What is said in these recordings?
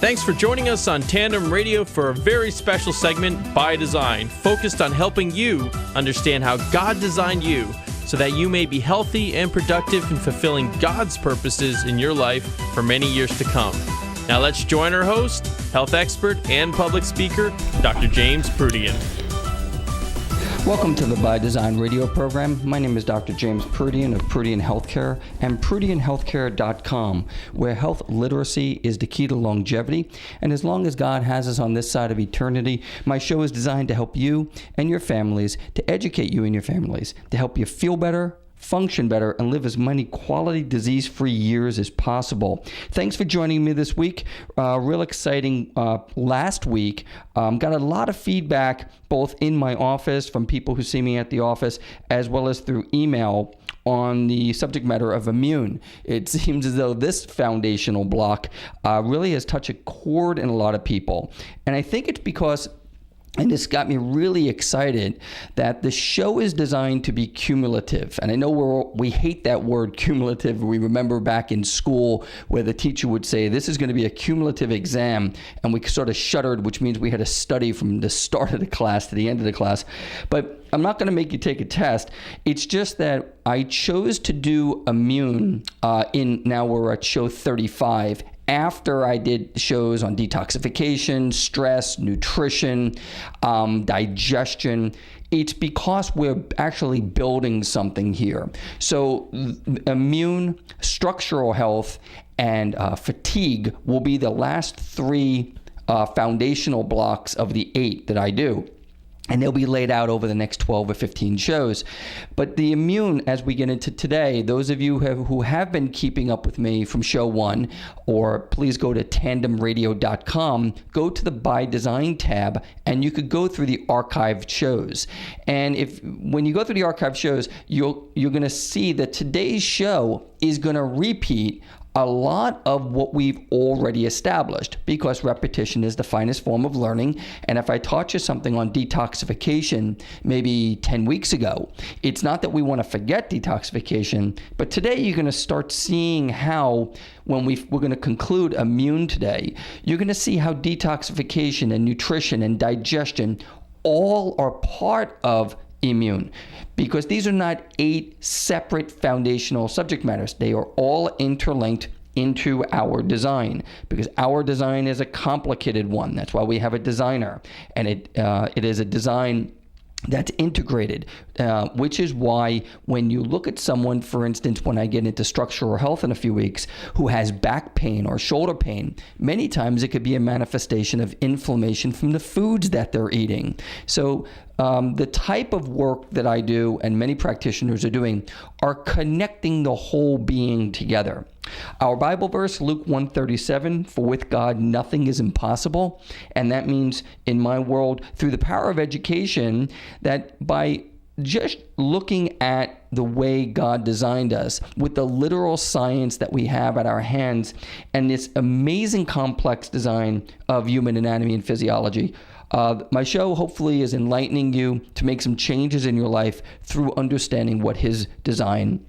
Thanks for joining us on Tandem Radio for a very special segment, By Design, focused on helping you understand how God designed you so that you may be healthy and productive in fulfilling God's purposes in your life for many years to come. Now let's join our host, health expert and public speaker, Dr. James Proodian. Welcome to the By Design radio program. My name is Dr. James Proodian of Proodian Healthcare and ProodianHealthcare.com, where health literacy is the key to longevity. And as long as God has us on this side of eternity, my show is designed to help you and your families, to educate you and your families, to help you feel better, function better, and live as many quality disease-free years as possible. Thanks for joining me this week. Real exciting last week. Got a lot of feedback both in my office from people who see me at the office as well as through email on the subject matter of immune. It seems as though this foundational block really has touched a chord in a lot of people. And I think it's because, and this got me really excited, that the show is designed to be cumulative. And I know we hate that word cumulative. We remember back in school where the teacher would say, this is going to be a cumulative exam. And we sort of shuddered, which means we had to study from the start of the class to the end of the class. But I'm not going to make you take a test. It's just that I chose to do immune now we're at show 35. After I did shows on detoxification, stress, nutrition, digestion. It's because we're actually building something here. So immune, structural health, and fatigue will be the last three foundational blocks of the 8 that I do. And they'll be laid out over the next 12 or 15 shows. But the immune, as we get into today, those of you who have been keeping up with me from show 1, or please go to tandemradio.com, go to the By Design tab, and you could go through the archived shows. And when you go through the archived shows, you're going to see that today's show is going to repeat a lot of what we've already established, because repetition is the finest form of learning. And if I taught you something on detoxification maybe 10 weeks ago, it's not that we want to forget detoxification, but today you're going to start seeing how, when we're going to conclude immune today, you're going to see how detoxification and nutrition and digestion all are part of immune, because these are not 8 separate foundational subject matters. They are all interlinked into our design, because our design is a complicated one. That's why we have a designer, and it is a design that's integrated, which is why when you look at someone, for instance, when I get into structural health in a few weeks, who has back pain or shoulder pain, many times it could be a manifestation of inflammation from the foods that they're eating. So the type of work that I do and many practitioners are doing are connecting the whole being together. Our Bible verse, Luke 1:37, for with God nothing is impossible. And that means, in my world, through the power of education, that by just looking at the way God designed us with the literal science that we have at our hands and this amazing complex design of human anatomy and physiology, my show hopefully is enlightening you to make some changes in your life through understanding what His design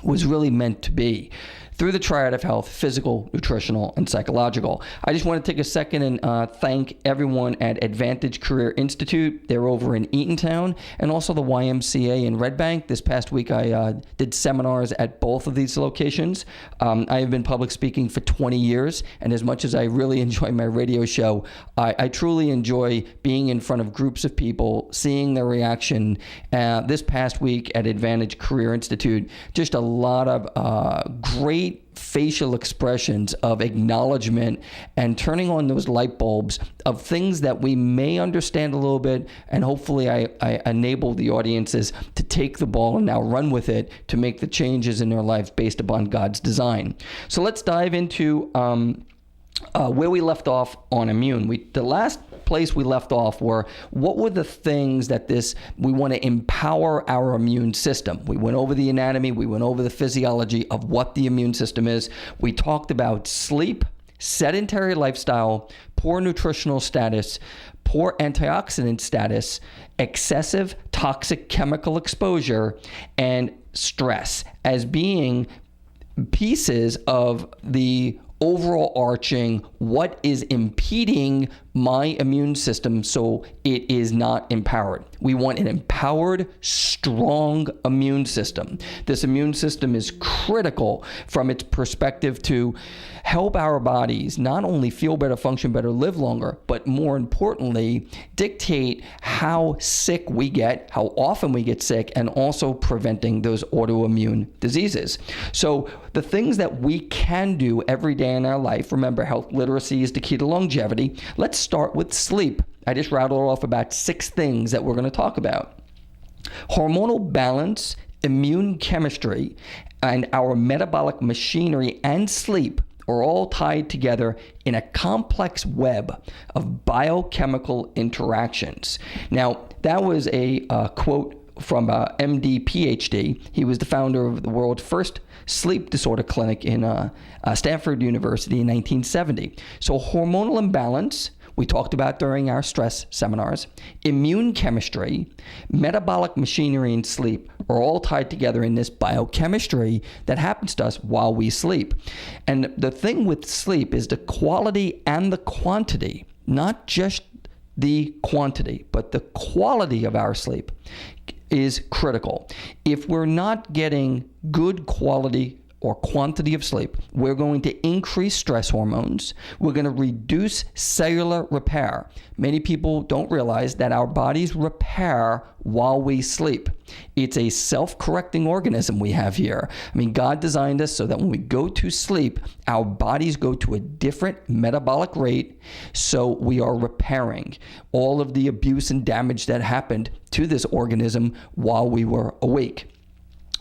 was really meant to be, through the triad of health: physical, nutritional, and psychological. I just want to take a second and thank everyone at Advantage Career Institute. They're over in Eatontown, and also the YMCA in Red Bank. This past week, I did seminars at both of these locations. I have been public speaking for 20 years, and as much as I really enjoy my radio show, I truly enjoy being in front of groups of people, seeing their reaction. This past week at Advantage Career Institute, just a lot of great facial expressions of acknowledgement and turning on those light bulbs of things that we may understand a little bit, and hopefully I enable the audiences to take the ball and now run with it to make the changes in their lives based upon God's design. So let's dive into where we left off on immune. The last place we left off were, what were the things that we want to empower our immune system? We went over the anatomy, we went over the physiology of what the immune system is. We talked about sleep, sedentary lifestyle, poor nutritional status, poor antioxidant status, excessive toxic chemical exposure, and stress as being pieces of the overall arching, what is impeding my immune system so it is not empowered. We want an empowered, strong immune system. This immune system is critical from its perspective to help our bodies not only feel better, function better, live longer, but more importantly, dictate how sick we get, how often we get sick, and also preventing those autoimmune diseases. So the things that we can do every day in our life, remember, health literacy is the key to longevity. Let's start with sleep. I just rattled off about 6 things that we're going to talk about. Hormonal balance, immune chemistry, and our metabolic machinery and sleep are all tied together in a complex web of biochemical interactions. Now, that was a quote from MD PhD. He was the founder of the world's first sleep disorder clinic in Stanford University in 1970. So hormonal imbalance, we talked about during our stress seminars, immune chemistry, metabolic machinery, and sleep are all tied together in this biochemistry that happens to us while we sleep. And the thing with sleep is the quality and the quantity, not just the quantity, but the quality of our sleep is critical. If we're not getting good quality or quantity of sleep, we're going to increase stress hormones. We're going to reduce cellular repair. Many people don't realize that our bodies repair while we sleep. It's a self-correcting organism we have here. I mean, God designed us so that when we go to sleep, our bodies go to a different metabolic rate, so we are repairing all of the abuse and damage that happened to this organism while we were awake.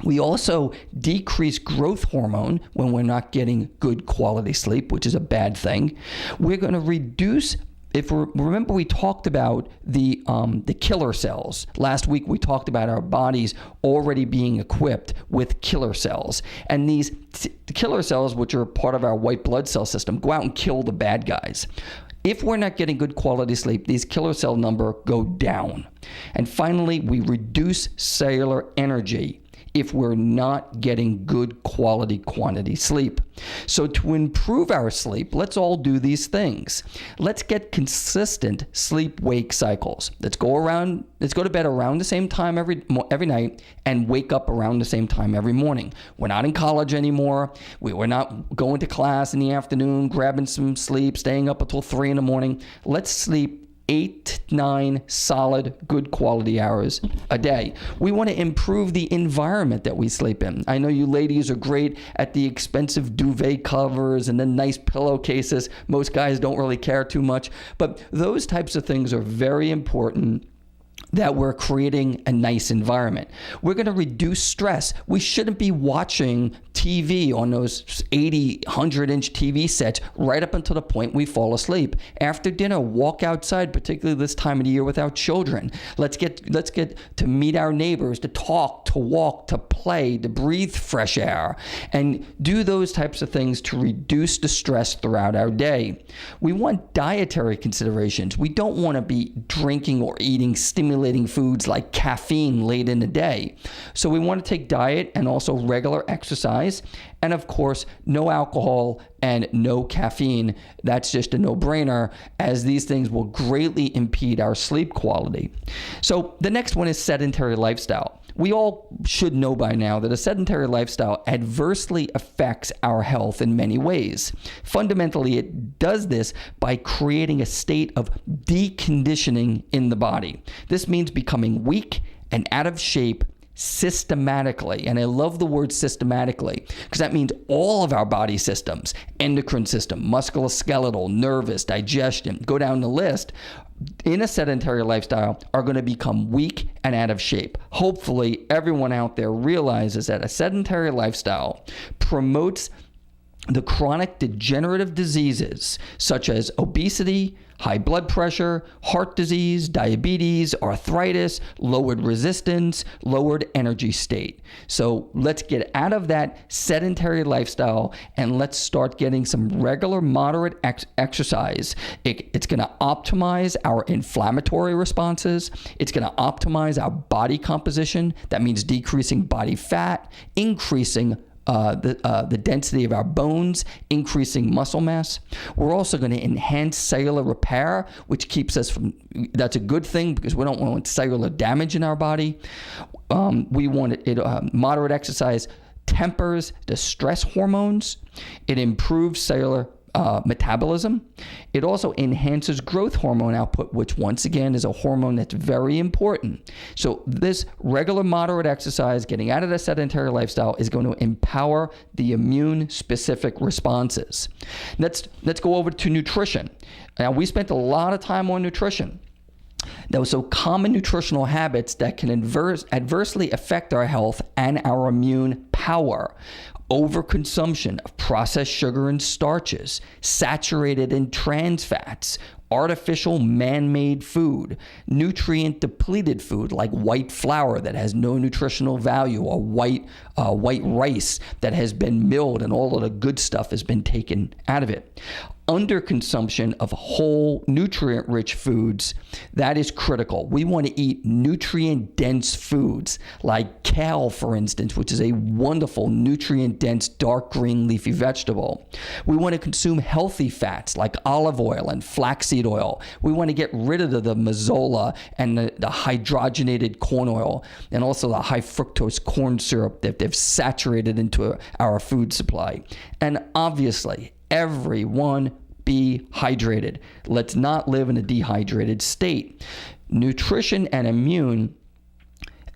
We also decrease growth hormone when we're not getting good quality sleep, which is a bad thing. We're going to reduce, remember we talked about the killer cells. Last week we talked about our bodies already being equipped with killer cells. And these killer cells, which are part of our white blood cell system, go out and kill the bad guys. If we're not getting good quality sleep, these killer cell number go down. And finally, we reduce cellular energy if we're not getting good quality quantity sleep. So to improve our sleep, let's all do these things. Let's get consistent sleep-wake cycles. Let's go to bed around the same time every night and wake up around the same time every morning. We're not in college anymore. We're not going to class in the afternoon, grabbing some sleep, staying up until 3 in the morning. Let's sleep 8 to 9 solid, good quality hours a day. We want to improve the environment that we sleep in. I know you ladies are great at the expensive duvet covers and the nice pillowcases. Most guys don't really care too much, but those types of things are very important, that we're creating a nice environment. We're going to reduce stress. We shouldn't be watching TV on those 80, 100-inch TV sets right up until the point we fall asleep. After dinner, walk outside, particularly this time of the year with our children. Let's get to meet our neighbors, to talk, to walk, to play, to breathe fresh air, and do those types of things to reduce the stress throughout our day. We want dietary considerations. We don't want to be drinking or eating stimulating foods like caffeine late in the day. So we want to take diet and also regular exercise. And of course, no alcohol and no caffeine. That's just a no-brainer, as these things will greatly impede our sleep quality. So the next one is sedentary lifestyle. We all should know by now that a sedentary lifestyle adversely affects our health in many ways. Fundamentally, it does this by creating a state of deconditioning in the body. This means becoming weak and out of shape systematically. And I love the word systematically because that means all of our body systems, endocrine system, musculoskeletal, nervous, digestion, go down the list, in a sedentary lifestyle are going to become weak and out of shape. Hopefully, everyone out there realizes that a sedentary lifestyle promotes the chronic degenerative diseases such as obesity, high blood pressure, heart disease, diabetes, arthritis, lowered resistance, lowered energy state. So let's get out of that sedentary lifestyle and let's start getting some regular moderate exercise. It's going to optimize our inflammatory responses. It's going to optimize our body composition. That means decreasing body fat, increasing the density of our bones, increasing muscle mass. We're also going to enhance cellular repair, which keeps us from, that's a good thing because we don't want cellular damage in our body. We want moderate exercise tempers the stress hormones. It improves cellular metabolism. It also enhances growth hormone output, which once again is a hormone that's very important. So this regular moderate exercise, getting out of the sedentary lifestyle, is going to empower the immune specific responses. Let's go over to nutrition. Now, we spent a lot of time on nutrition. Those so common nutritional habits that can adversely affect our health and our immune power. Overconsumption of processed sugar and starches, saturated and trans fats, artificial man-made food, nutrient-depleted food like white flour that has no nutritional value, or white rice that has been milled and all of the good stuff has been taken out of it. Underconsumption of whole nutrient-rich foods, that is critical. We want to eat nutrient-dense foods like kale, for instance, which is a wonderful nutrient-dense dark green leafy vegetable. We want to consume healthy fats like olive oil and flaxseed oil. We want to get rid of the mazola and the hydrogenated corn oil, and also the high fructose corn syrup that they've saturated into our food supply. And obviously, everyone be hydrated. Let's not live in a dehydrated state. Nutrition and immune,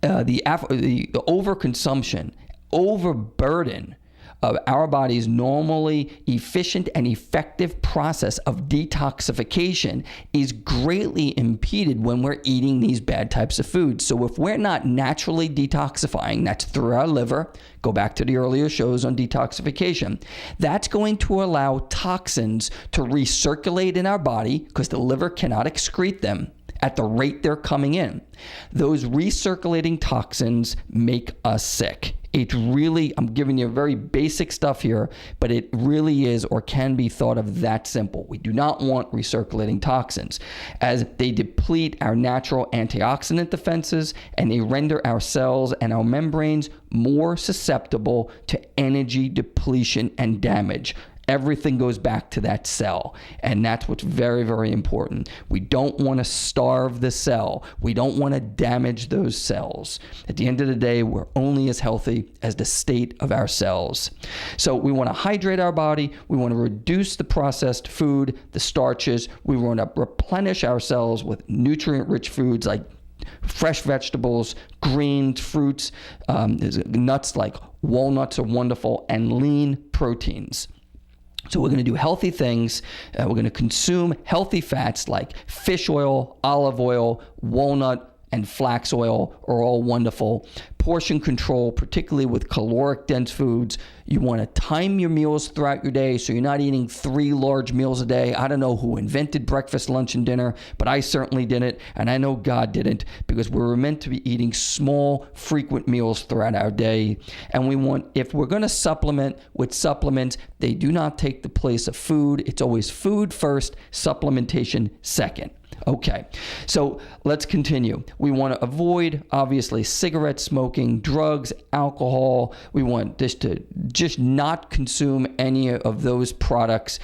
the overconsumption, overburden of our body's normally efficient and effective process of detoxification is greatly impeded when we're eating these bad types of foods. So if we're not naturally detoxifying, that's through our liver, go back to the earlier shows on detoxification, that's going to allow toxins to recirculate in our body because the liver cannot excrete them at the rate they're coming in. Those recirculating toxins make us sick. It really, I'm giving you very basic stuff here, but it really is or can be thought of that simple. We do not want recirculating toxins as they deplete our natural antioxidant defenses and they render our cells and our membranes more susceptible to energy depletion and damage. Everything goes back to that cell, and that's what's very, very important. We don't want to starve the cell. We don't want to damage those cells. At the end of the day, we're only as healthy as the state of our cells. So we want to hydrate our body. We want to reduce the processed food, the starches. We want to replenish ourselves with nutrient-rich foods like fresh vegetables, greens, fruits, nuts like walnuts are wonderful, and lean proteins. So we're going to do healthy things. We're going to consume healthy fats like fish oil, olive oil, walnut, and flax oil are all wonderful. Portion control, particularly with caloric dense foods. You want to time your meals throughout your day so you're not eating 3 large meals a day. I don't know who invented breakfast, lunch, and dinner, but I certainly didn't, and I know God didn't, because we were meant to be eating small, frequent meals throughout our day. And we want, if we're going to supplement with supplements, they do not take the place of food. It's always food first, supplementation second. Okay, so let's continue. We want to avoid, obviously, cigarette smoking, drugs, alcohol. We want this to just not consume any of those products.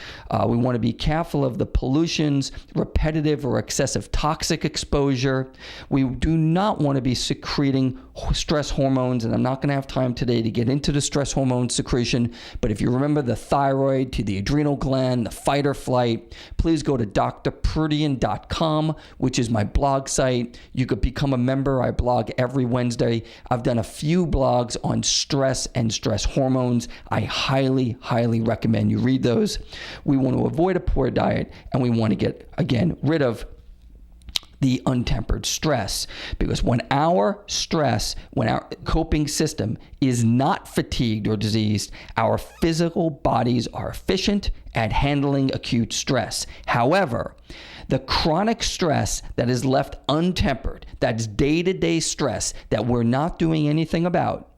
We want to be careful of the pollutions, repetitive or excessive toxic exposure. We do not want to be secreting stress hormones, and I'm not going to have time today to get into the stress hormone secretion, but if you remember the thyroid to the adrenal gland, the fight or flight, please go to drproodian.com, which is my blog site. You could become a member. I blog every Wednesday. I've done a few blogs on stress and stress hormones. I highly, highly recommend you read those. We want to avoid a poor diet, and we want to get, again, rid of the untempered stress, because when our coping system is not fatigued or diseased, our physical bodies are efficient at handling acute stress. However, the chronic stress that is left untempered, that's day-to-day stress that we're not doing anything about,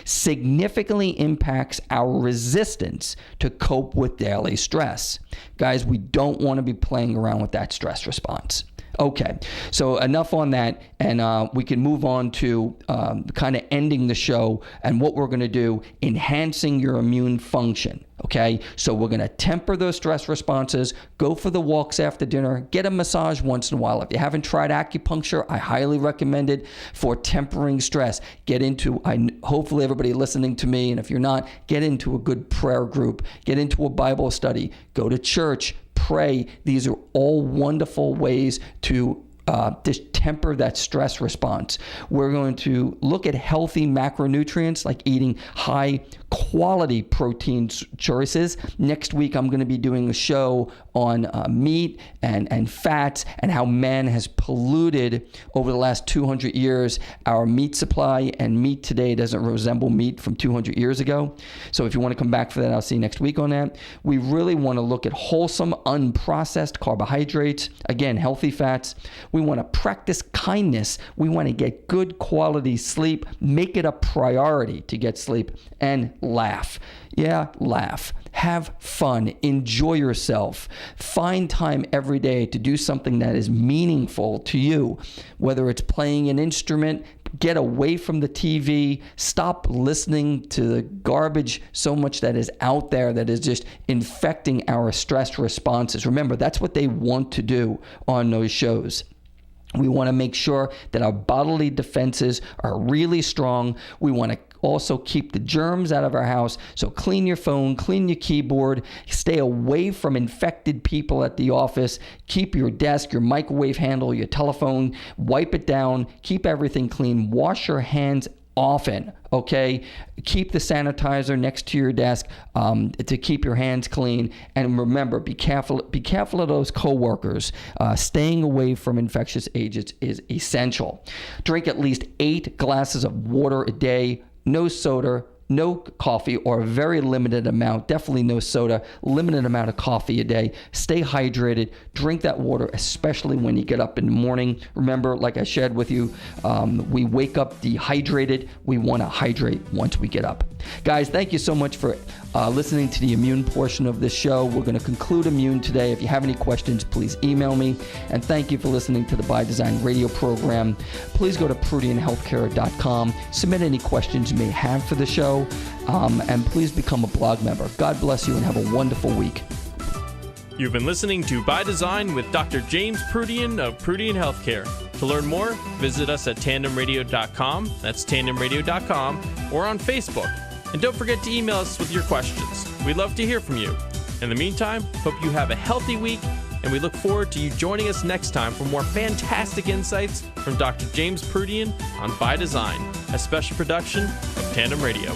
significantly impacts our resistance to cope with daily stress. Guys, we don't want to be playing around with that stress response. Okay, so enough on that, and we can move on to kind of ending the show and what we're going to do, enhancing your immune function. Okay, so we're going to temper those stress responses, go for the walks after dinner, get a massage once in a while. If you haven't tried acupuncture, I highly recommend it for tempering stress. Hopefully everybody listening to me, and if you're not, get into a good prayer group, get into a Bible study, go to church, pray. These are all wonderful ways to just temper that stress response. We're going to look at healthy macronutrients like eating high quality protein choices. Next week, I'm going to be doing a show on meat and fats and how man has polluted over the last 200 years our meat supply, and meat today doesn't resemble meat from 200 years ago. So if you want to come back for that, I'll see you next week on that. We really want to look at wholesome, unprocessed carbohydrates, again, healthy fats. We want to practice kindness. We want to get good quality sleep, make it a priority to get sleep, and laugh. Yeah, laugh. Have fun. Enjoy yourself. Find time every day to do something that is meaningful to you, whether it's playing an instrument. Get away from the TV. Stop listening to the garbage so much that is out there that is just infecting our stress responses. Remember, that's what they want to do on those shows. We want to make sure that our bodily defenses are really strong. We want to also keep the germs out of our house. So clean your phone, clean your keyboard, stay away from infected people at the office, keep your desk, your microwave handle, your telephone, wipe it down, keep everything clean, wash your hands often, okay? Keep the sanitizer next to your desk to keep your hands clean. And remember, be careful of those coworkers. Staying away from infectious agents is essential. Drink at least 8 glasses of water a day. No soda, no coffee, or a very limited amount, definitely no soda, limited amount of coffee a day. Stay hydrated. Drink that water, especially when you get up in the morning. Remember, like I shared with you, we wake up dehydrated. We want to hydrate once we get up. Guys, thank you so much for listening to the immune portion of this show. We're going to conclude immune today. If you have any questions, please email me. And thank you for listening to the By Design radio program. Please go to ProodianHealthcare.com. Submit any questions you may have for the show. And please become a blog member. God bless you and have a wonderful week. You've been listening to By Design with Dr. James Proodian of Proodian Healthcare. To learn more, visit us at tandemradio.com. That's tandemradio.com, or on Facebook. And don't forget to email us with your questions. We'd love to hear from you. In the meantime, hope you have a healthy week, and we look forward to you joining us next time for more fantastic insights from Dr. James Proodian on By Design, a special production of Tandem Radio.